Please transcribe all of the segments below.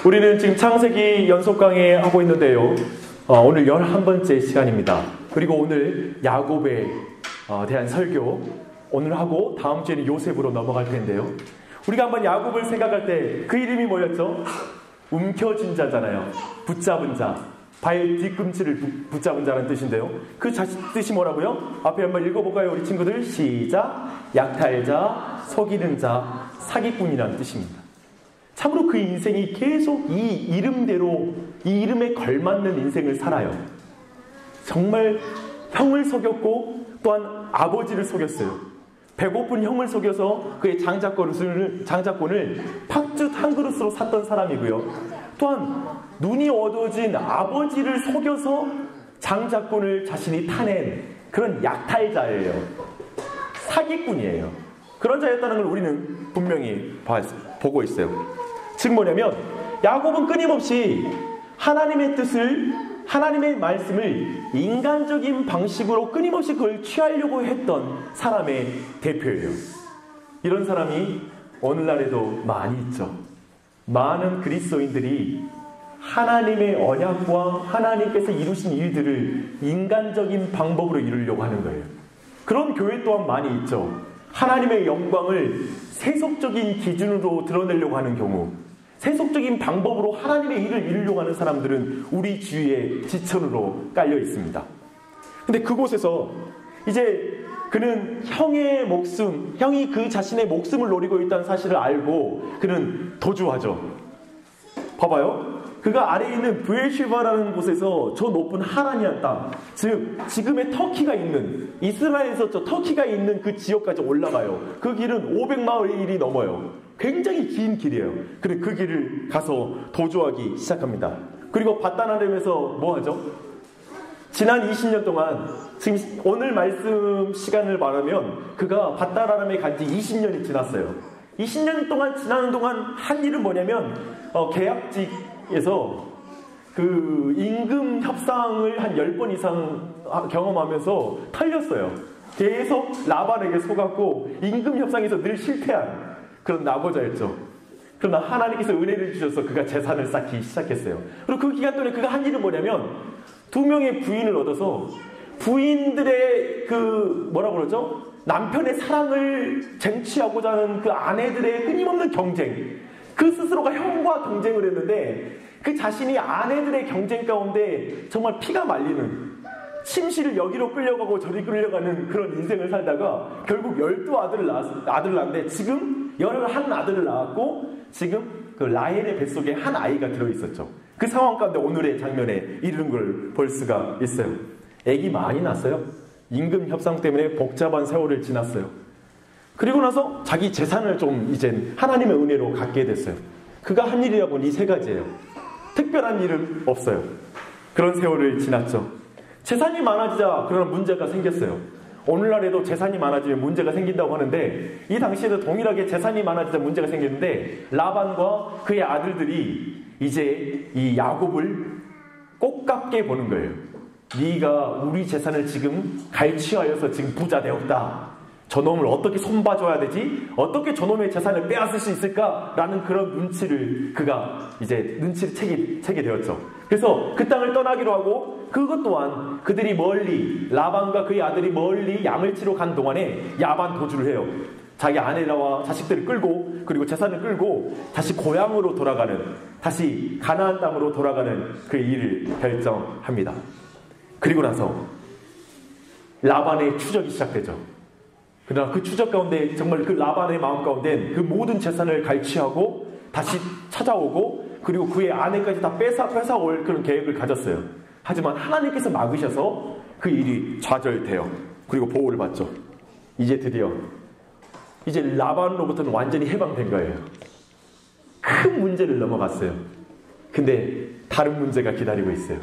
우리는 지금 창세기 연속 강의 하고 있는데요. 오늘 11번째 시간입니다. 그리고 오늘 야곱에 대한 설교 오늘 하고 다음 주에는 요셉으로 넘어갈 텐데요. 우리가 한번 야곱을 생각할 때 그 이름이 뭐였죠? 움켜쥔 자잖아요. 붙잡은 자. 발 뒤꿈치를 붙잡은 자라는 뜻인데요. 그 뜻이 뭐라고요? 앞에 한번 읽어볼까요? 우리 친구들 시작. 약탈자, 속이는 자, 사기꾼이라는 뜻입니다. 참으로 그 인생이 계속 이 이름대로 이 이름에 걸맞는 인생을 살아요. 정말 형을 속였고 또한 아버지를 속였어요. 배고픈 형을 속여서 그의 장자권을 팥죽 한 그릇으로 샀던 사람이고요. 또한 눈이 어두워진 아버지를 속여서 장자권을 자신이 타낸 그런 약탈자예요. 사기꾼이에요. 그런 자였다는 걸 우리는 분명히 보고 있어요. 즉 뭐냐면 야곱은 끊임없이 하나님의 뜻을, 하나님의 말씀을 인간적인 방식으로 끊임없이 그걸 취하려고 했던 사람의 대표예요. 이런 사람이 오늘날에도 많이 있죠. 많은 그리스도인들이 하나님의 언약과 하나님께서 이루신 일들을 인간적인 방법으로 이루려고 하는 거예요. 그런 교회 또한 많이 있죠. 하나님의 영광을 세속적인 기준으로 드러내려고 하는 경우, 세속적인 방법으로 하나님의 일을 이루려고 하는 사람들은 우리 주위에 지천으로 깔려 있습니다. 근데 그곳에서 이제 그는 형이 그 자신의 목숨을 노리고 있다는 사실을 알고 그는 도주하죠. 봐봐요. 그가 아래에 있는 브엘시바라는 곳에서 저 높은 하나니아 땅, 즉 지금의 터키가 있는, 이스라엘에서 저 터키가 있는 그 지역까지 올라가요. 그 길은 500마일이 넘어요. 굉장히 긴 길이에요. 그래 그 길을 가서 도주하기 시작합니다. 그리고 바단-아람에서 뭐 하죠? 지난 20년 동안, 지금 오늘 말씀 시간을 말하면 그가 바단-아람에 간 지 20년이 지났어요. 20년 동안 지나는 동안 한 일은 뭐냐면 계약직에서 그 임금 협상을 한 10번 이상 경험하면서 털렸어요. 계속 라반에게 속았고 임금 협상에서 늘 실패한 그런 나고자였죠. 그러나 하나님께서 은혜를 주셔서 그가 재산을 쌓기 시작했어요. 그리고 그 기간 동안에 그가 한 일은 뭐냐면 2명의 부인을 얻어서 부인들의 그 뭐라고 그러죠? 남편의 사랑을 쟁취하고자 하는 그 아내들의 끊임없는 경쟁, 그 스스로가 형과 경쟁을 했는데 그 자신이 아내들의 경쟁 가운데 정말 피가 말리는, 침실을 여기로 끌려가고 저리 끌려가는 그런 인생을 살다가 결국 12아들을 낳았는데 지금 11아들을 낳았고 지금 그 라헬의 뱃속에 한 아이가 들어있었죠. 그 상황 가운데 오늘의 장면에 이르는 걸 볼 수가 있어요. 애기 많이 낳았어요. 임금 협상 때문에 복잡한 세월을 지났어요. 그리고 나서 자기 재산을 좀 이젠 하나님의 은혜로 갖게 됐어요. 그가 한 일이라고는 이 3가지예요. 특별한 일은 없어요. 그런 세월을 지났죠. 재산이 많아지자 그런 문제가 생겼어요. 오늘날에도 재산이 많아지면 문제가 생긴다고 하는데 이 당시에도 동일하게 재산이 많아지자 문제가 생겼는데 라반과 그의 아들들이 이제 이 야곱을 꼴깝게 보는 거예요. 네가 우리 재산을 지금 갈취하여서 지금 부자 되었다. 저놈을 어떻게 손봐줘야 되지? 어떻게 저놈의 재산을 빼앗을 수 있을까라는 그런 눈치를 채게 되었죠. 그래서 그 땅을 떠나기로 하고 그것 또한 그들이 멀리, 라반과 그의 아들이 멀리 양을 치러 간 동안에 야반 도주를 해요. 자기 아내와 자식들을 끌고 그리고 재산을 끌고 다시 고향으로 돌아가는, 다시 가나안 땅으로 돌아가는 그 일을 결정합니다. 그리고 나서 라반의 추적이 시작되죠. 그러나 그 추적 가운데 정말 그 라반의 마음 가운데 그 모든 재산을 갈취하고 다시 찾아오고 그리고 그의 아내까지 다 뺏어올 그런 계획을 가졌어요. 하지만 하나님께서 막으셔서 그 일이 좌절돼요. 그리고 보호를 받죠. 이제 드디어 이제 라반으로부터는 완전히 해방된 거예요. 큰 문제를 넘어갔어요. 근데 다른 문제가 기다리고 있어요.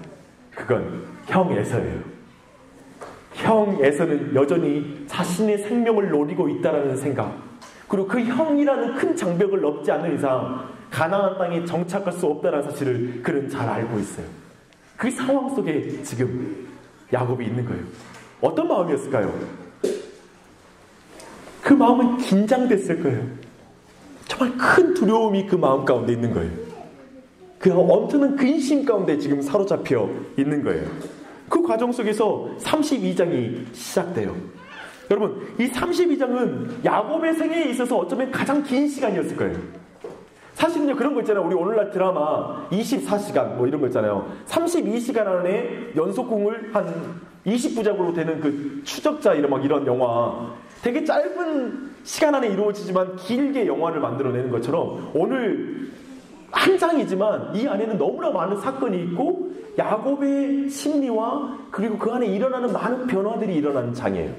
그건 형 에서예요. 형 에서는 여전히 자신의 생명을 노리고 있다는 생각, 그리고 그 형이라는 큰 장벽을 넘지 않는 이상 가나안 땅에 정착할 수 없다는 사실을 그는 잘 알고 있어요. 그 상황 속에 지금 야곱이 있는 거예요. 어떤 마음이었을까요? 그 마음은 긴장됐을 거예요. 정말 큰 두려움이 그 마음 가운데 있는 거예요. 그 엄청난 근심 가운데 지금 사로잡혀 있는 거예요. 그 과정 속에서 32장이 시작돼요. 여러분, 이 32장은 야곱의 생애에 있어서 어쩌면 가장 긴 시간이었을 거예요. 사실은요, 그런 거 있잖아요. 우리 오늘날 드라마 24시간 뭐 이런 거 있잖아요. 32시간 안에 연속궁을 한 20부작으로 되는 그 추적자 이런 영화. 되게 짧은 시간 안에 이루어지지만 길게 영화를 만들어내는 것처럼 오늘 한 장이지만 이 안에는 너무나 많은 사건이 있고 야곱의 심리와 그리고 그 안에 일어나는 많은 변화들이 일어나는 장이에요.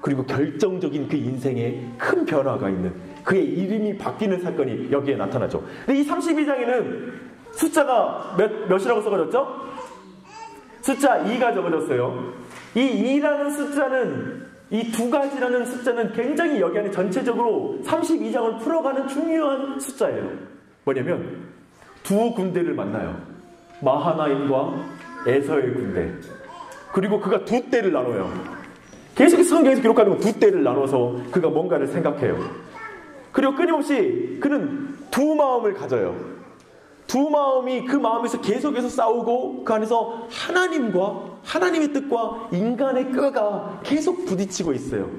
그리고 결정적인 그 인생에 큰 변화가 있는 그의 이름이 바뀌는 사건이 여기에 나타나죠. 근데 이 32장에는 숫자가 몇이라고 써가졌죠? 숫자 2가 적어졌어요. 이 2라는 숫자는 이 두 가지라는 숫자는 굉장히 여기 안에 전체적으로 32장을 풀어가는 중요한 숫자예요. 뭐냐면 두 군대를 만나요. 마하나임과 에서의 군대. 그리고 그가 두 때를 나눠요. 계속해서 성경에서 기록하는 건 두 때를 나눠서 그가 뭔가를 생각해요. 그리고 끊임없이 그는 두 마음을 가져요. 두 마음이 그 마음에서 계속해서 싸우고 그 안에서 하나님의 뜻과 인간의 뼈가 계속 부딪히고 있어요.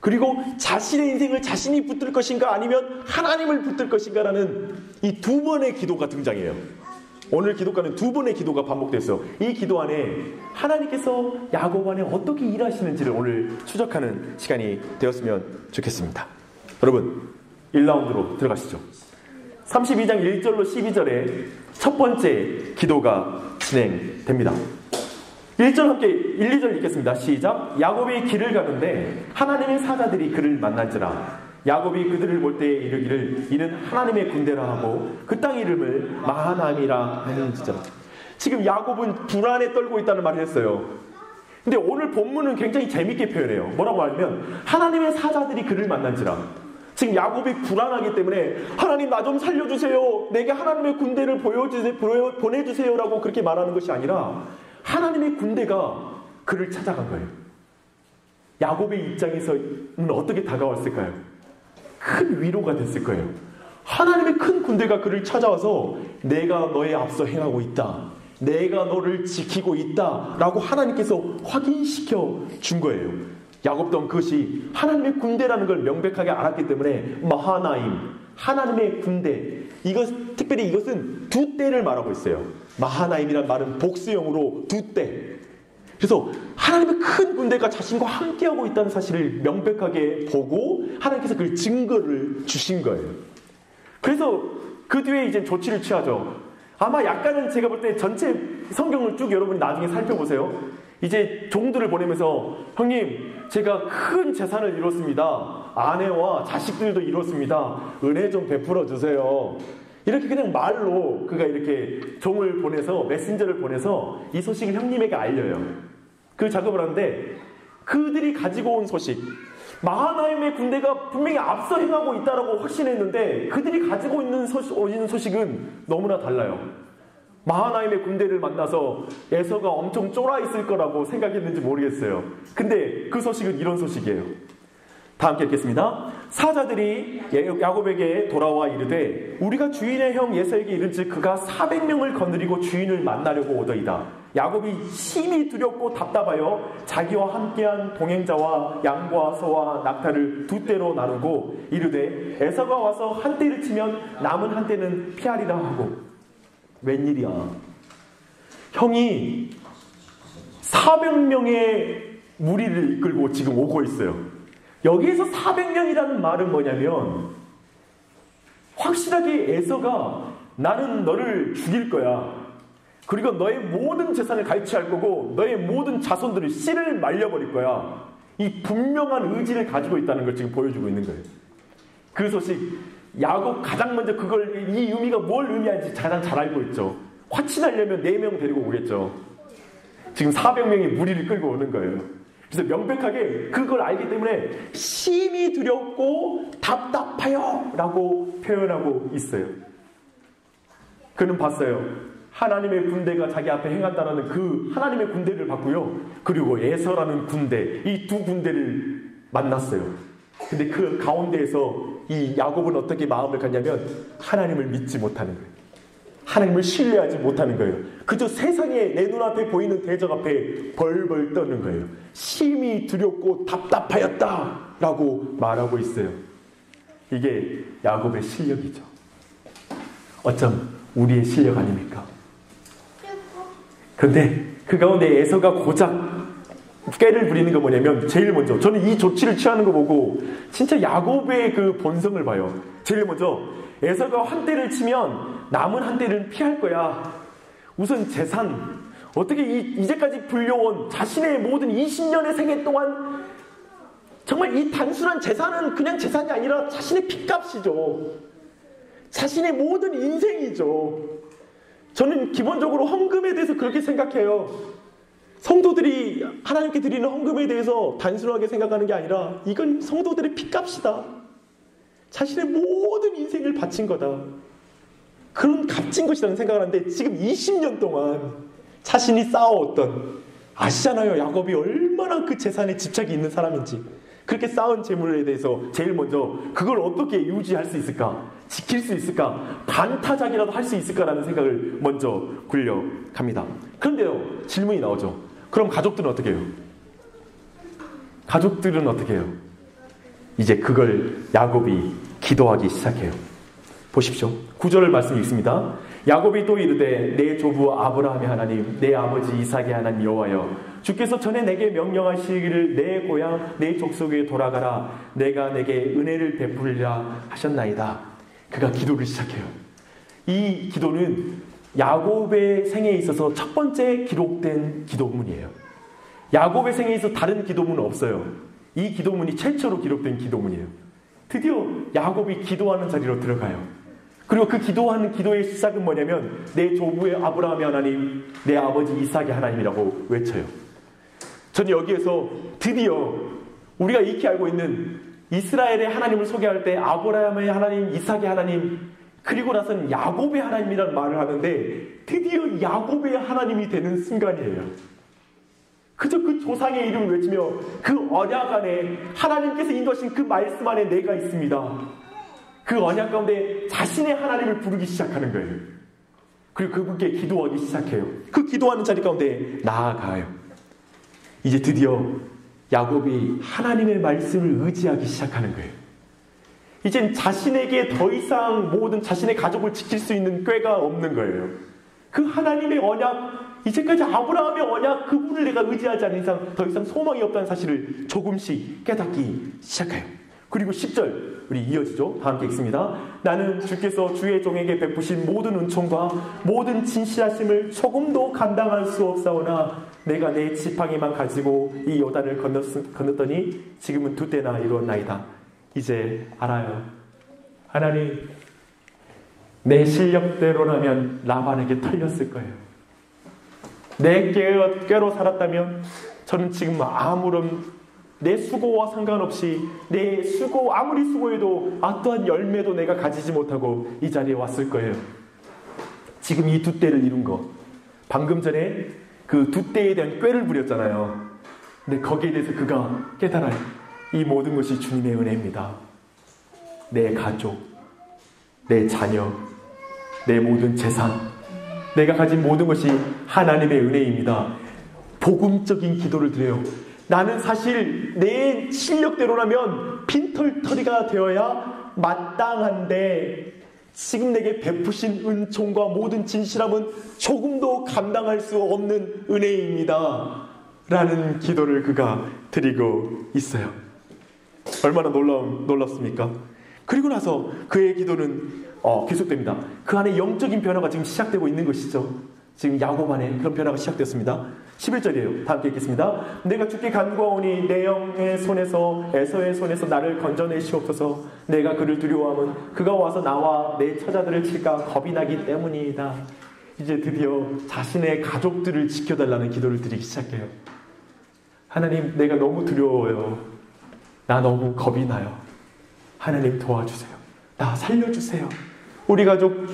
그리고 자신의 인생을 자신이 붙들 것인가 아니면 하나님을 붙들 것인가라는 이 두 번의 기도가 등장해요. 오늘 기도가는 두 번의 기도가 반복됐어요. 이 기도 안에 하나님께서 야곱 안에 어떻게 일하시는지를 오늘 추적하는 시간이 되었으면 좋겠습니다. 여러분 1라운드로 들어가시죠. 32장 1절로 12절에 첫 번째 기도가 진행됩니다. 1절 함께 1, 2절 읽겠습니다. 시작. 야곱이 길을 가는데 하나님의 사자들이 그를 만난지라. 야곱이 그들을 볼 때에 이르기를 이는 하나님의 군대라 하고 그 땅 이름을 마하나임이라 하는지라. 지금 야곱은 불안에 떨고 있다는 말을 했어요. 근데 오늘 본문은 굉장히 재밌게 표현해요. 뭐라고 하냐면 하나님의 사자들이 그를 만난지라. 지금 야곱이 불안하기 때문에 하나님 나 좀 살려주세요. 내게 하나님의 군대를 보내주세요라고 그렇게 말하는 것이 아니라 하나님의 군대가 그를 찾아간 거예요. 야곱의 입장에서는 어떻게 다가왔을까요? 큰 위로가 됐을 거예요. 하나님의 큰 군대가 그를 찾아와서 내가 너의 앞서 행하고 있다. 내가 너를 지키고 있다. 라고 하나님께서 확인시켜 준 거예요. 야곱 또한 그것이 하나님의 군대라는 걸 명백하게 알았기 때문에 마하나임, 하나님의 군대. 특별히 이것은 두 때를 말하고 있어요. 마하나임이란 말은 복수형으로 두 때. 그래서 하나님의 큰 군대가 자신과 함께하고 있다는 사실을 명백하게 보고 하나님께서 그 증거를 주신 거예요. 그래서 그 뒤에 이제 조치를 취하죠. 아마 약간은 제가 볼 때 전체 성경을 쭉 여러분이 나중에 살펴보세요. 이제 종들을 보내면서 형님 제가 큰 재산을 이뤘습니다. 아내와 자식들도 이뤘습니다. 은혜 좀 베풀어 주세요. 이렇게 그냥 말로 그가 이렇게 종을 보내서 메신저를 보내서 이 소식을 형님에게 알려요. 그 작업을 하는데 그들이 가지고 온 소식, 마하나임의 군대가 분명히 앞서 행하고 있다라고 확신했는데 그들이 가지고 있는 소식은 너무나 달라요. 마하나임의 군대를 만나서 에서가 엄청 쫄아 있을 거라고 생각했는지 모르겠어요. 근데 그 소식은 이런 소식이에요. 다 함께 읽겠습니다. 사자들이 야곱에게 돌아와 이르되 우리가 주인의 형 에서에게 이른즉 그가 400명을 거느리고 주인을 만나려고 오더이다. 야곱이 심히 두렵고 답답하여 자기와 함께한 동행자와 양과 소와 낙타를 두 때로 나누고 이르되 에서가 와서 한 때를 치면 남은 한 때는 피하리라 하고. 웬일이야. 형이 400명의 무리를 이끌고 지금 오고 있어요. 여기에서 400명이라는 말은 뭐냐면 확실하게 에서가 나는 너를 죽일 거야. 그리고 너의 모든 재산을 갈취할 거고 너의 모든 자손들을 씨를 말려버릴 거야. 이 분명한 의지를 가지고 있다는 걸 지금 보여주고 있는 거예요. 그 소식 야곱 가장 먼저 이 의미가 뭘 의미하는지 가장 잘 알고 있죠. 화친하려면 4명 데리고 오겠죠. 지금 400명이 무리를 끌고 오는 거예요. 그래서 명백하게 그걸 알기 때문에 심히 두렵고 답답하여 라고 표현하고 있어요. 그는 봤어요. 하나님의 군대가 자기 앞에 행한다라는 그 하나님의 군대를 봤고요. 그리고 에서라는 군대, 이 두 군대를 만났어요. 근데 그 가운데에서 이 야곱은 어떻게 마음을 갖냐면 하나님을 믿지 못하는 거예요. 하나님을 신뢰하지 못하는 거예요. 그저 세상에 내 눈앞에 보이는 대적 앞에 벌벌 떠는 거예요. 심히 두렵고 답답하였다라고 말하고 있어요. 이게 야곱의 실력이죠. 어쩜 우리의 실력 아닙니까? 그런데 그 가운데 에서가 고작 꾀를 부리는 거 뭐냐면, 제일 먼저 저는 이 조치를 취하는 거 보고 진짜 야곱의 그 본성을 봐요. 제일 먼저 에서가 한 대를 치면 남은 한 대를 피할 거야. 우선 재산, 어떻게 이제까지 불려온 자신의 모든 20년의 생애 동안 정말 이 단순한 재산은 그냥 재산이 아니라 자신의 핏값이죠. 자신의 모든 인생이죠. 저는 기본적으로 헌금에 대해서 그렇게 생각해요. 성도들이 하나님께 드리는 헌금에 대해서 단순하게 생각하는 게 아니라 이건 성도들의 핏값이다. 자신의 모든 인생을 바친 거다. 그런 값진 것이라는 생각을 하는데, 지금 20년 동안 자신이 쌓아왔던, 아시잖아요. 야곱이 얼마나 그 재산에 집착이 있는 사람인지. 그렇게 쌓은 재물에 대해서 제일 먼저 그걸 어떻게 유지할 수 있을까? 지킬 수 있을까? 반타작이라도 할 수 있을까라는 생각을 먼저 굴려갑니다. 그런데요, 질문이 나오죠. 그럼 가족들은 어떻게 해요? 가족들은 어떻게 해요? 이제 그걸 야곱이 기도하기 시작해요. 보십시오. 9절 말씀이 있습니다. 야곱이 또 이르되 내 조부 아브라함의 하나님, 내 아버지 이삭의 하나님 여호와여, 주께서 전에 내게 명령하시기를 내 고향 내 족속에 돌아가라, 내가 내게 은혜를 베풀리라 하셨나이다. 그가 기도를 시작해요. 이 기도는 야곱의 생애에 있어서 첫 번째 기록된 기도문이에요. 야곱의 생애에 있어서 다른 기도문은 없어요. 이 기도문이 최초로 기록된 기도문이에요. 드디어 야곱이 기도하는 자리로 들어가요. 그리고 그 기도하는 기도의 시작은 뭐냐면, 내 조부의 아브라함의 하나님, 내 아버지 이삭의 하나님이라고 외쳐요. 저는 여기에서 드디어 우리가 익히 알고 있는 이스라엘의 하나님을 소개할 때 아브라함의 하나님, 이삭의 하나님, 그리고 나서는 야곱의 하나님이라는 말을 하는데, 드디어 야곱의 하나님이 되는 순간이에요. 그저 그 조상의 이름을 외치며 그 언약 안에, 하나님께서 인도하신 그 말씀 안에 내가 있습니다. 그 언약 가운데 자신의 하나님을 부르기 시작하는 거예요. 그리고 그분께 기도하기 시작해요. 그 기도하는 자리 가운데 나아가요. 이제 드디어 야곱이 하나님의 말씀을 의지하기 시작하는 거예요. 이젠 자신에게 더 이상 모든 자신의 가족을 지킬 수 있는 꾀가 없는 거예요. 그 하나님의 언약, 이제까지 아브라함의 언약, 그분을 내가 의지하지 않는 이상 더 이상 소망이 없다는 사실을 조금씩 깨닫기 시작해요. 그리고 10절 우리 이어지죠. 다 함께 읽습니다. 나는 주께서 주의 종에게 베푸신 모든 은총과 모든 진실하심을 조금도 감당할 수 없사오나 내가 내 지팡이만 가지고 이 요단을 건넜더니 지금은 2때나 이루었나이다. 이제 알아요. 하나님, 내 실력대로라면 라반에게 털렸을 거예요. 내 꾀로 살았다면 저는 지금 아무런 내 수고와 상관없이, 내 수고 아무리 수고해도 어떠한 열매도 내가 가지지 못하고 이 자리에 왔을 거예요. 지금 이 2때를 이룬 거, 방금 전에 그 2때에 대한 꾀를 부렸잖아요. 근데 거기에 대해서 그가 깨달아요. 이 모든 것이 주님의 은혜입니다. 내 가족, 내 자녀, 내 모든 재산, 내가 가진 모든 것이 하나님의 은혜입니다. 복음적인 기도를 드려요. 나는 사실 내 실력대로라면 빈털터리가 되어야 마땅한데 지금 내게 베푸신 은총과 모든 진실함은 조금도 감당할 수 없는 은혜입니다. 라는 기도를 그가 드리고 있어요. 얼마나 놀랍습니까? 그리고 나서 그의 기도는 계속됩니다. 그 안에 영적인 변화가 지금 시작되고 있는 것이죠. 지금 야곱 안에 그런 변화가 시작됐습니다. 11절이에요. 다 함께 읽겠습니다. 내가 주께 간구하오니 내 영의 손에서 에서의 손에서 나를 건져내시옵소서. 내가 그를 두려워함은 그가 와서 나와 내 처자들을 칠까 겁이 나기 때문이다. 이제 드디어 자신의 가족들을 지켜달라는 기도를 드리기 시작해요. 하나님, 내가 너무 두려워요. 나 너무 겁이 나요. 하나님 도와주세요. 나 살려주세요. 우리 가족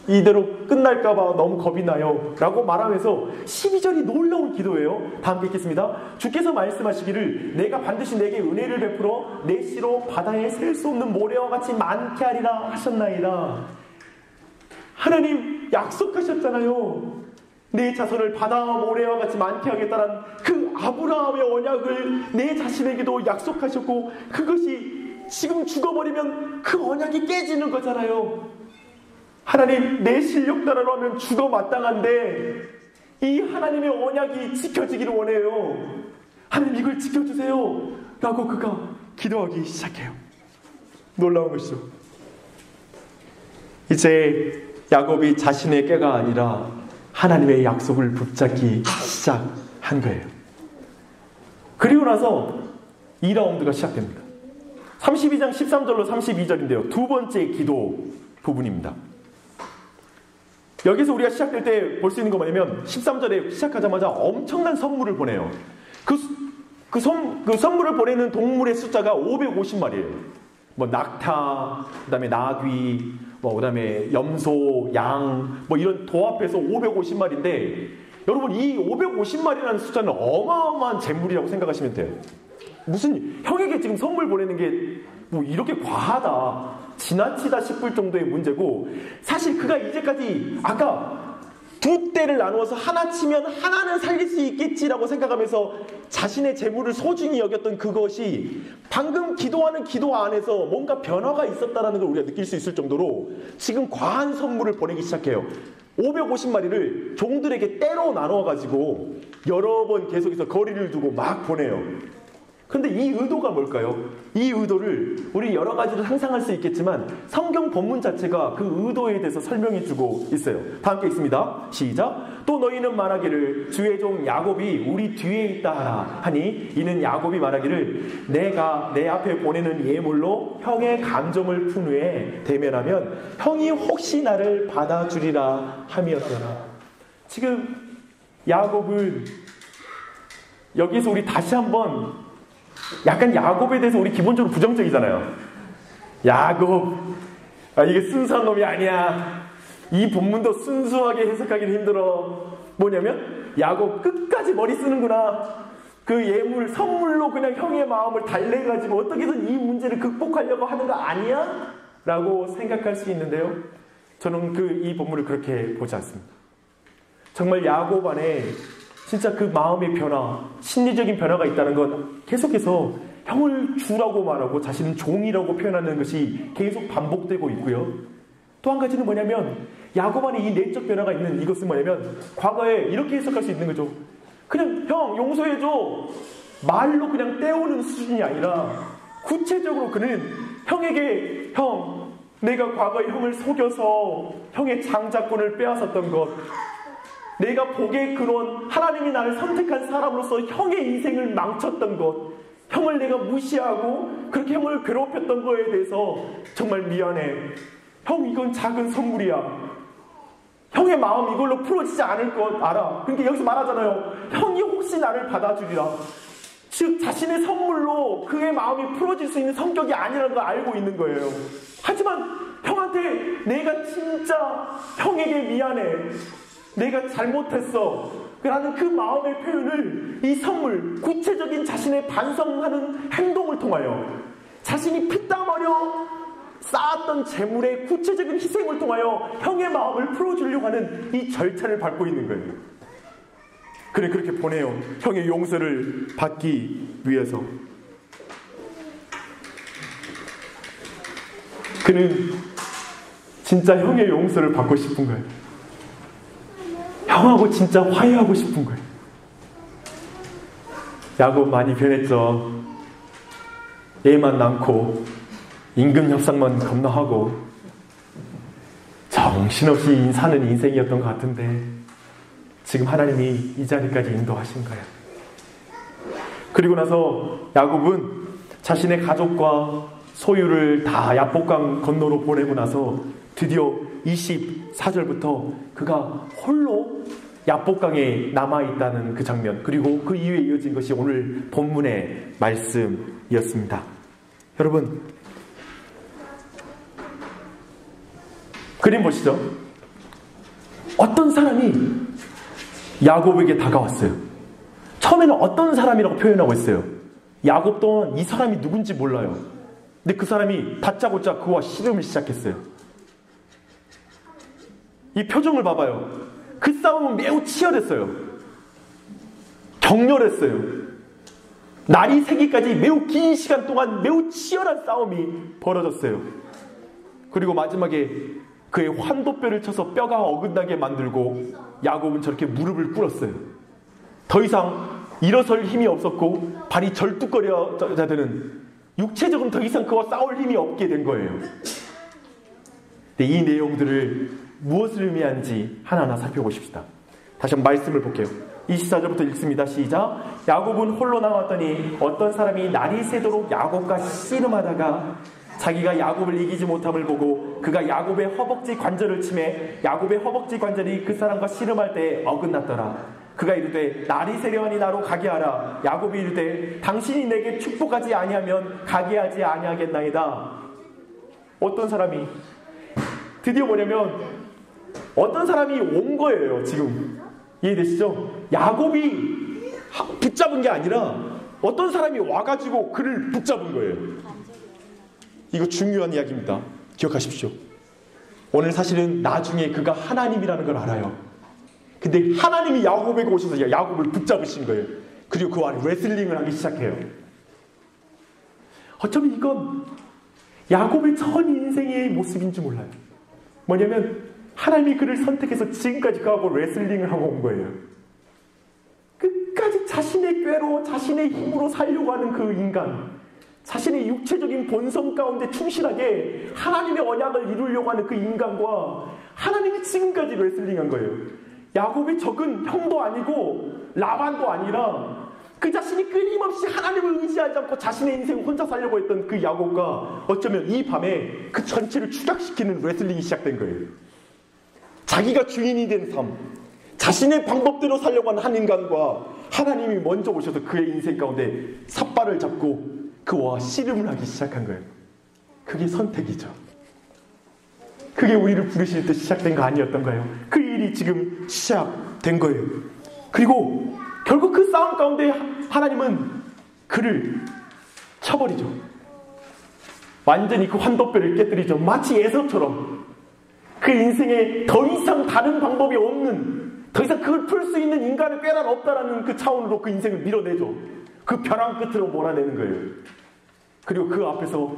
이대로 끝날까봐 너무 겁이 나요. 라고 말하면서 12절이 놀라운 기도예요. 다 함께 읽겠습니다. 주께서 말씀하시기를 내가 반드시 내게 은혜를 베풀어 내 씨로 바다에 셀 수 없는 모래와 같이 많게 하리라 하셨나이다. 하나님 약속하셨잖아요. 내 자손을 바다 모래와 같이 많게 하겠다는 그 아브라함의 언약을 내 자신에게도 약속하셨고, 그것이 지금 죽어버리면 그 언약이 깨지는 거잖아요. 하나님, 내 실력대로 하면 죽어 마땅한데 이 하나님의 언약이 지켜지기를 원해요. 하나님, 이걸 지켜주세요 라고 그가 기도하기 시작해요. 놀라운 것이죠. 이제 야곱이 자신의 꾀가 아니라 하나님의 약속을 붙잡기 시작한 거예요. 그리고 나서 2라운드가 시작됩니다. 32장 13절로 32절인데요. 두 번째 기도 부분입니다. 여기서 우리가 시작될 때 볼 수 있는 거 뭐냐면 13절에 시작하자마자 엄청난 선물을 보내요. 그 선물을 보내는 동물의 숫자가 550마리예요. 뭐 낙타, 그다음에 나귀, 그다음에 염소, 양, 이런 도합해서 550마리인데, 여러분, 이 550마리라는 숫자는 어마어마한 재물이라고 생각하시면 돼요. 무슨 형에게 지금 선물 보내는 게 이렇게 과하다, 지나치다 싶을 정도의 문제고, 사실 그가 이제까지 아까 두 떼를 나누어서 하나 치면 하나는 살릴 수 있겠지라고 생각하면서 자신의 재물을 소중히 여겼던 그것이 방금 기도하는 기도 안에서 뭔가 변화가 있었다는 걸 우리가 느낄 수 있을 정도로 지금 과한 선물을 보내기 시작해요. 550마리를 종들에게 떼로 나눠가지고 여러 번 계속해서 거리를 두고 막 보내요. 근데 이 의도가 뭘까요? 이 의도를 우리 여러 가지로 상상할 수 있겠지만 성경 본문 자체가 그 의도에 대해서 설명해 주고 있어요. 다 함께 있습니다. 시작. 또 너희는 말하기를 주의 종 야곱이 우리 뒤에 있다 하라 하니, 이는 야곱이 말하기를 내가 내 앞에 보내는 예물로 형의 감정을 푼 후에 대면하면 형이 혹시 나를 받아주리라 함이었더라. 지금 야곱은 여기서 우리 다시 한번 약간 야곱에 대해서 우리 기본적으로 부정적이잖아요. 야곱, 이게 순수한 놈이 아니야. 이 본문도 순수하게 해석하기는 힘들어. 뭐냐면 야곱 끝까지 머리 쓰는구나. 그 예물, 선물로 그냥 형의 마음을 달래가지고 어떻게든 이 문제를 극복하려고 하는 거 아니야? 라고 생각할 수 있는데요, 저는 이 본문을 그렇게 보지 않습니다. 정말 야곱 안에 진짜 그 마음의 변화, 심리적인 변화가 있다는 건 계속해서 형을 주라고 말하고 자신은 종이라고 표현하는 것이 계속 반복되고 있고요. 또 한 가지는 뭐냐면 야곱 안에 이 내적 변화가 있는 이것은 뭐냐면 과거에 이렇게 해석할 수 있는 거죠. 그냥 형 용서해줘, 말로 그냥 떼우는 수준이 아니라 구체적으로 그는 형에게 형, 내가 과거에 형을 속여서 형의 장자권을 빼앗았던 것, 내가 복의 근원, 하나님이 나를 선택한 사람으로서 형의 인생을 망쳤던 것, 형을 내가 무시하고 그렇게 형을 괴롭혔던 거에 대해서 정말 미안해. 형, 이건 작은 선물이야. 형의 마음 이걸로 풀어지지 않을 것 알아. 그러니까 여기서 말하잖아요. 형이 혹시 나를 받아주리라. 즉 자신의 선물로 그의 마음이 풀어질 수 있는 성격이 아니라는 걸 알고 있는 거예요. 하지만 형한테 내가 진짜 형에게 미안해, 내가 잘못했어 라는 그 마음의 표현을 이 선물, 구체적인 자신의 반성하는 행동을 통하여, 자신이 피땀 흘려 쌓았던 재물의 구체적인 희생을 통하여 형의 마음을 풀어주려고 하는 이 절차를 밟고 있는 거예요. 그래, 그렇게 보내요. 형의 용서를 받기 위해서. 그는 진짜 형의 용서를 받고 싶은 거예요. 형하고 진짜 화해하고 싶은 거예요. 야곱 많이 변했죠. 애만 낳고 임금 협상만 겁나 하고 정신없이 사는 인생이었던 것 같은데 지금 하나님이 이 자리까지 인도하신 거예요. 그리고 나서 야곱은 자신의 가족과 소유를 다 야복강 건너로 보내고 나서 드디어 24절부터 그가 홀로 야복강에 남아있다는 그 장면, 그리고 그 이후에 이어진 것이 오늘 본문의 말씀이었습니다. 여러분, 그림 보시죠. 어떤 사람이 야곱에게 다가왔어요. 처음에는 어떤 사람이라고 표현하고 있어요. 야곱 또한 이 사람이 누군지 몰라요. 근데 그 사람이 다짜고짜 그와 씨름을 시작했어요. 이 표정을 봐봐요. 그 싸움은 매우 치열했어요. 격렬했어요. 날이 새기까지 매우 긴 시간 동안 매우 치열한 싸움이 벌어졌어요. 그리고 마지막에 그의 환도뼈를 쳐서 뼈가 어긋나게 만들고 야곱은 저렇게 무릎을 꿇었어요. 더 이상 일어설 힘이 없었고 발이 절뚝거려야 되는, 육체적으로 더 이상 그와 싸울 힘이 없게 된 거예요. 근데 이 내용들을 무엇을 의미하는지 하나하나 살펴보십시다. 다시 한번 말씀을 볼게요. 24절부터 읽습니다. 시작. 야곱은 홀로 남았더니 어떤 사람이 날이 새도록 야곱과 씨름하다가 자기가 야곱을 이기지 못함을 보고 그가 야곱의 허벅지 관절을 치매 야곱의 허벅지 관절이 그 사람과 씨름할 때에 어긋났더라. 그가 이르되 날이 새려하니 나로 가게 하라. 야곱이 이르되 당신이 내게 축복하지 아니하면 가게 하지 아니하겠나이다. 어떤 사람이, 드디어 뭐냐면 어떤 사람이 온 거예요. 지금 이해되시죠? 야곱이 붙잡은 게 아니라 어떤 사람이 와가지고 그를 붙잡은 거예요. 이거 중요한 이야기입니다. 기억하십시오. 오늘 사실은 나중에 그가 하나님이라는 걸 알아요. 근데 하나님이 야곱에게 오셔서 야곱을 붙잡으신 거예요. 그리고 그와 레슬링을 하기 시작해요. 어쩌면 이건 야곱의 전 인생의 모습인지 몰라요. 뭐냐면 하나님이 그를 선택해서 지금까지 그하고 레슬링을 하고 온 거예요. 끝까지 자신의 꾀로 자신의 힘으로 살려고 하는 그 인간, 자신의 육체적인 본성 가운데 충실하게 하나님의 언약을 이루려고 하는 그 인간과 하나님이 지금까지 레슬링한 거예요. 야곱의 적은 형도 아니고 라반도 아니라 그 자신이 끊임없이 하나님을 의지하지 않고 자신의 인생을 혼자 살려고 했던 그 야곱과 어쩌면 이 밤에 그 전체를 추락시키는 레슬링이 시작된 거예요. 자기가 주인이 된 삶, 자신의 방법대로 살려고 하는 한 인간과 하나님이 먼저 오셔서 그의 인생 가운데 삿발을 잡고 그와 씨름을 하기 시작한 거예요. 그게 선택이죠. 그게 우리를 부르실 때 시작된 거 아니었던가요? 그 일이 지금 시작된 거예요. 그리고 결국 그 싸움 가운데 하나님은 그를 쳐버리죠. 완전히 그 환도뼈를 깨뜨리죠. 마치 에서처럼 그 인생에 더 이상 다른 방법이 없는, 더 이상 그걸 풀 수 있는 인간의 꾀란 없다라는 그 차원으로 그 인생을 밀어내죠. 그 벼랑 끝으로 몰아내는 거예요. 그리고 그 앞에서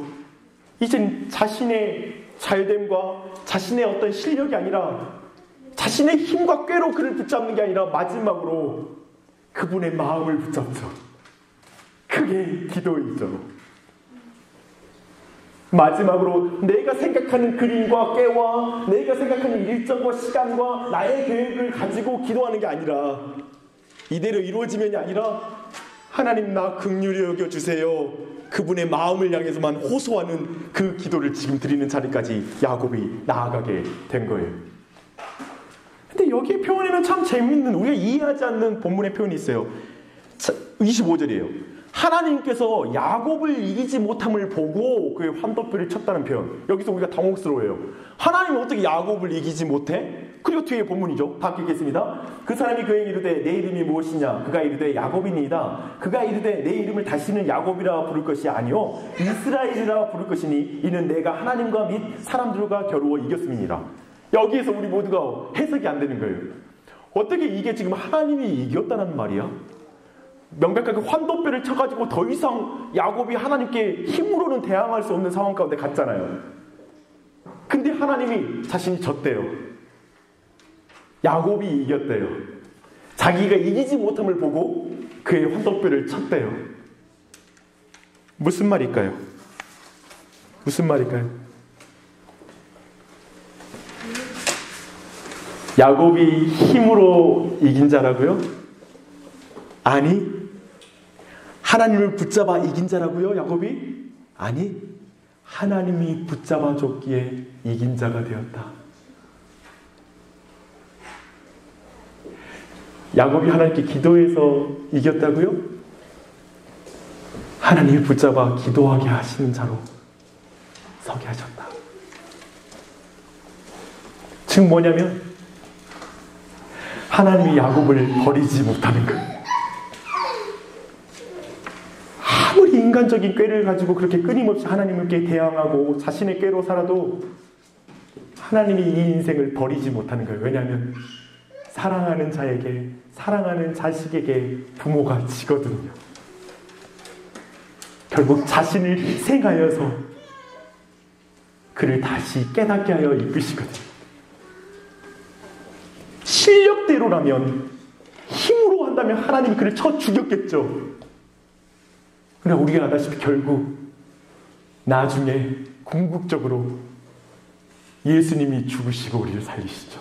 이젠 자신의 잘됨과 자신의 어떤 실력이 아니라 자신의 힘과 꾀로 그를 붙잡는 게 아니라 마지막으로 그분의 마음을 붙잡죠. 그게 기도이죠. 마지막으로 내가 생각하는 그림과 꾀와 내가 생각하는 일정과 시간과 나의 계획을 가지고 기도하는 게 아니라 이대로 이루어지면이 아니라 하나님 나 긍휼히 여겨주세요. 그분의 마음을 향해서만 호소하는 그 기도를 지금 드리는 자리까지 야곱이 나아가게 된 거예요. 근데 여기에 표현에는 참 재밌는, 우리가 이해하지 않는 본문의 표현이 있어요. 25절이에요. 하나님께서 야곱을 이기지 못함을 보고 그의 환도뼈를 쳤다는 표현. 여기서 우리가 당혹스러워요. 하나님이 어떻게 야곱을 이기지 못해? 그리고 뒤에 본문이죠. 다 읽겠습니다. 그 사람이 그에게 이르되 내 이름이 무엇이냐? 그가 이르되 야곱이니이다. 그가 이르되 내 이름을 다시는 야곱이라 부를 것이 아니요 이스라엘이라 부를 것이니 이는 내가 하나님과 및 사람들과 겨루어 이겼음이니라. 여기에서 우리 모두가 해석이 안 되는 거예요. 어떻게 이게 지금 하나님이 이겼다는 말이야? 명백하게 환도뼈를 쳐가지고 더 이상 야곱이 하나님께 힘으로는 대항할 수 없는 상황 가운데 갔잖아요. 근데 하나님이 자신이 졌대요. 야곱이 이겼대요. 자기가 이기지 못함을 보고 그의 환도뼈를 쳤대요. 무슨 말일까요? 무슨 말일까요? 야곱이 힘으로 이긴 자라고요? 아니, 하나님을 붙잡아 이긴 자라고요? 야곱이? 아니, 하나님이 붙잡아 줬기에 이긴 자가 되었다. 야곱이 하나님께 기도해서 이겼다고요? 하나님이 붙잡아 기도하게 하시는 자로 서게 하셨다. 즉 뭐냐면 하나님이 야곱을 버리지 못하는 거예요. 아무리 인간적인 꾀를 가지고 그렇게 끊임없이 하나님께 대항하고 자신의 꾀로 살아도 하나님이 이 인생을 버리지 못하는 거예요. 왜냐하면 사랑하는 자에게, 사랑하는 자식에게 부모가 지거든요. 결국 자신을 희생하여서 그를 다시 깨닫게 하여 이끄시거든요. 실력대로라면, 힘으로 한다면 하나님이 그를 쳐 죽였겠죠. 그러나 우리가 아다시피 결국 나중에 궁극적으로 예수님이 죽으시고 우리를 살리시죠.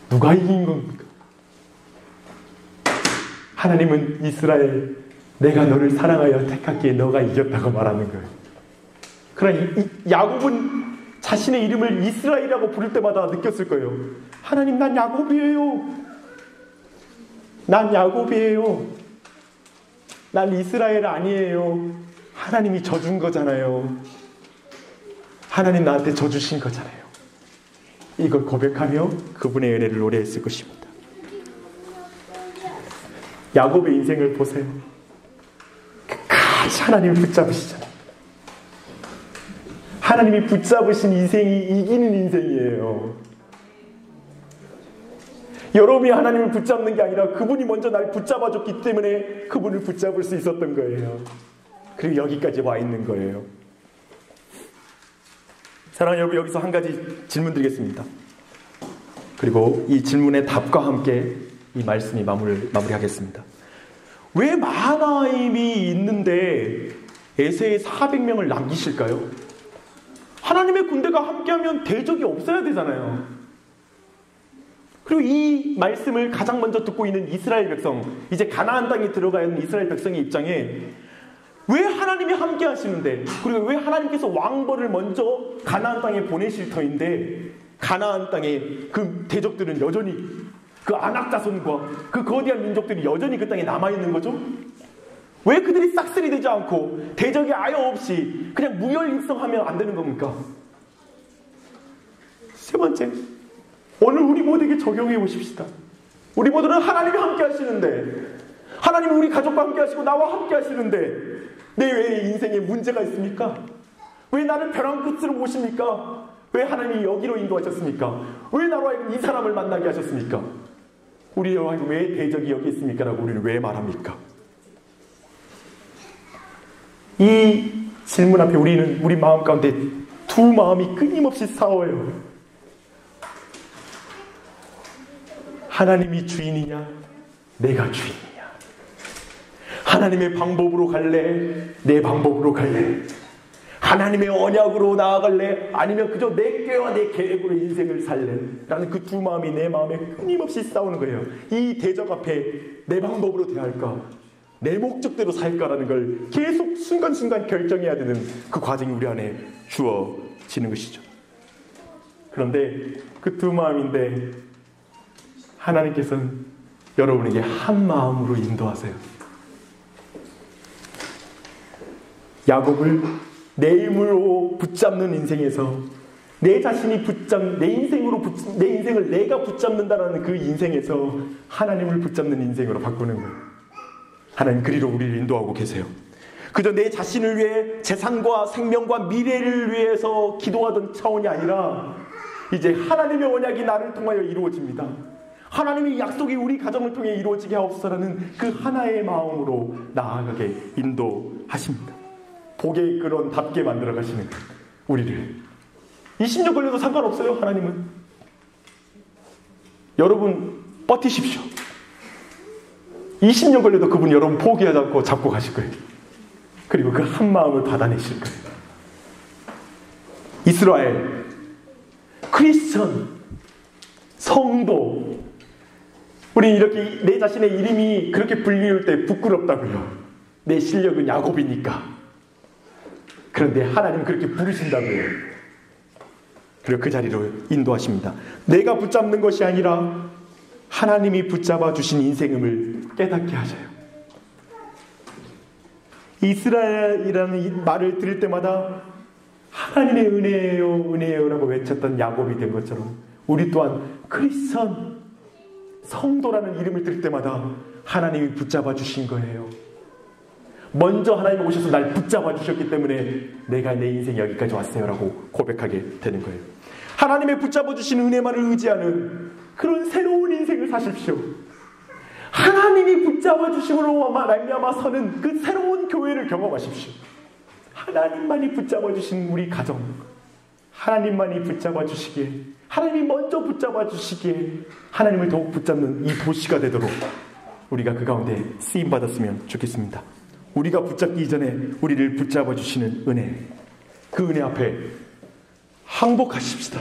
누가 이긴 겁니까? 하나님은 이스라엘, 내가 너를 사랑하여 택하기에 너가 이겼다고 말하는 거예요. 그러나 야곱은 자신의 이름을 이스라엘이라고 부를 때마다 느꼈을 거예요. 하나님, 난 야곱이에요. 난 야곱이에요. 난 이스라엘 아니에요. 하나님이 져준 거잖아요. 하나님 나한테 져주신 거잖아요. 이걸 고백하며 그분의 은혜를 노래했을 것입니다. 야곱의 인생을 보세요. 끝까지 하나님을 붙잡으시잖아요. 하나님이 붙잡으신 인생이 이기는 인생이에요. 여러분이 하나님을 붙잡는 게 아니라 그분이 먼저 날 붙잡아줬기 때문에 그분을 붙잡을 수 있었던 거예요. 그리고 여기까지 와 있는 거예요. 사랑하는 여러분, 여기서 한 가지 질문 드리겠습니다. 그리고 이 질문의 답과 함께 이 말씀이 마무리하겠습니다. 왜 마하나임이 있는데 에세의 400명을 남기실까요? 하나님의 군대가 함께하면 대적이 없어야 되잖아요. 그리고 이 말씀을 가장 먼저 듣고 있는 이스라엘 백성, 이제 가나안 땅에 들어가야 하는 이스라엘 백성의 입장에 왜 하나님이 함께 하시는데, 그리고 왜 하나님께서 왕벌을 먼저 가나안 땅에 보내실 터인데 가나안 땅에 그 대적들은 여전히, 그 아낙 자손과 그 거대한 민족들이 여전히 그 땅에 남아있는 거죠? 왜 그들이 싹쓸이 되지 않고 대적이 아예 없이 그냥 무혈입성하면 안 되는 겁니까? 세 번째, 오늘 우리 모두에게 적용해 보십시다. 우리 모두는 하나님이 함께 하시는데, 하나님은 우리 가족과 함께 하시고 나와 함께 하시는데 내 왜 인생에 문제가 있습니까? 왜 나를 벼랑 끝으로 모십니까? 왜 하나님이 여기로 인도하셨습니까? 왜 나로 하여금 이 사람을 만나게 하셨습니까? 우리로 하여금 왜 대적이 여기 있습니까? 라고 우리는 왜 말합니까? 이 질문 앞에 우리는 우리 마음 가운데 두 마음이 끊임없이 싸워요. 하나님이 주인이냐, 내가 주인이냐. 하나님의 방법으로 갈래, 내 방법으로 갈래. 하나님의 언약으로 나아갈래, 아니면 그저 내 꾀와 내 계획으로 인생을 살래. 라는 그 두 마음이 내 마음에 끊임없이 싸우는 거예요. 이 대적 앞에 내 방법으로 대할까, 내 목적대로 살까라는 걸 계속 순간순간 결정해야 되는 그 과정이 우리 안에 주어지는 것이죠. 그런데 그 두 마음인데 하나님께서는 여러분에게 한 마음으로 인도하세요. 야곱을 내 힘으로 붙잡는 인생에서 내 자신이 내 인생을 내가 붙잡는다라는 그 인생에서 하나님을 붙잡는 인생으로 바꾸는 거예요. 하나님 그리로 우리를 인도하고 계세요. 그저 내 자신을 위해 재산과 생명과 미래를 위해서 기도하던 차원이 아니라 이제 하나님의 언약이 나를 통하여 이루어집니다. 하나님의 약속이 우리 가정을 통해 이루어지게 하옵소서라는 그 하나의 마음으로 나아가게 인도하십니다. 복의 근원답게 만들어 가시는 우리를. 20년 걸려도 상관없어요. 하나님은. 여러분 버티십시오. 20년 걸려도 그분이 여러분 포기하지 않고 잡고 가실 거예요. 그리고 그 한 마음을 받아내실 거예요. 이스라엘, 크리스천, 성도, 우리 이렇게 내 자신의 이름이 그렇게 불리울 때 부끄럽다고요. 내 실력은 야곱이니까. 그런데 하나님은 그렇게 부르신다고요. 그리고 그 자리로 인도하십니다. 내가 붙잡는 것이 아니라 하나님이 붙잡아 주신 인생임을 깨닫게 하셔요. 이스라엘이라는 이 말을 들을 때마다 하나님의 은혜예요, 은혜예요라고 외쳤던 야곱이 된 것처럼 우리 또한 크리스천, 성도라는 이름을 들을 때마다 하나님이 붙잡아 주신 거예요. 먼저 하나님이 오셔서 날 붙잡아 주셨기 때문에 내가 내 인생 여기까지 왔어요 라고 고백하게 되는 거예요. 하나님의 붙잡아 주신 은혜만을 의지하는 그런 새로운 인생을 사십시오. 하나님이 붙잡아 주심으로 말미암아 서는 그 새로운 교회를 경험하십시오. 하나님만이 붙잡아 주신 우리 가정, 하나님만이 붙잡아 주시기에, 하나님이 먼저 붙잡아 주시기에 하나님을 더욱 붙잡는 이 도시가 되도록 우리가 그 가운데 쓰임 받았으면 좋겠습니다. 우리가 붙잡기 이전에 우리를 붙잡아 주시는 은혜, 그 은혜 앞에 항복하십시다.